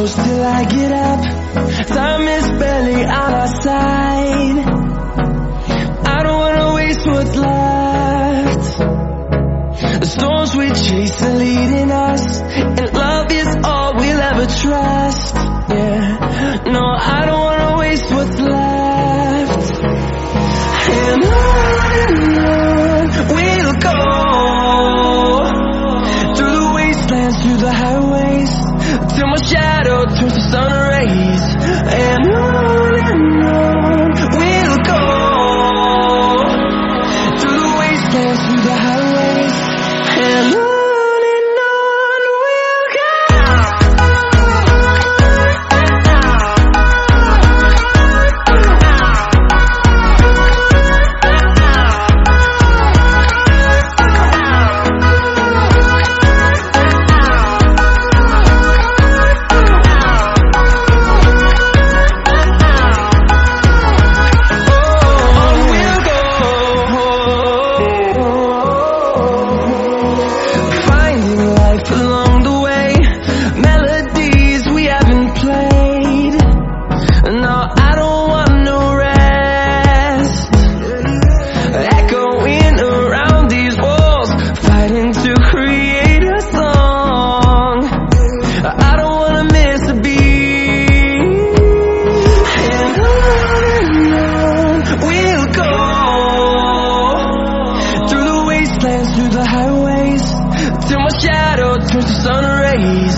close till I get up. Time is barely on our side. I don't wanna waste what's left. The storms we chase are leading us, and love is all we'll ever trust. Yeah, no, I don't wanna waste what's left. And on we'll go, through the wastelands, through the highways, till my shadow turns to sun rays. And on we'll go, through the wastelands, through the highways, and on we'll go. Through the highways, till my shadow turns to sun rays.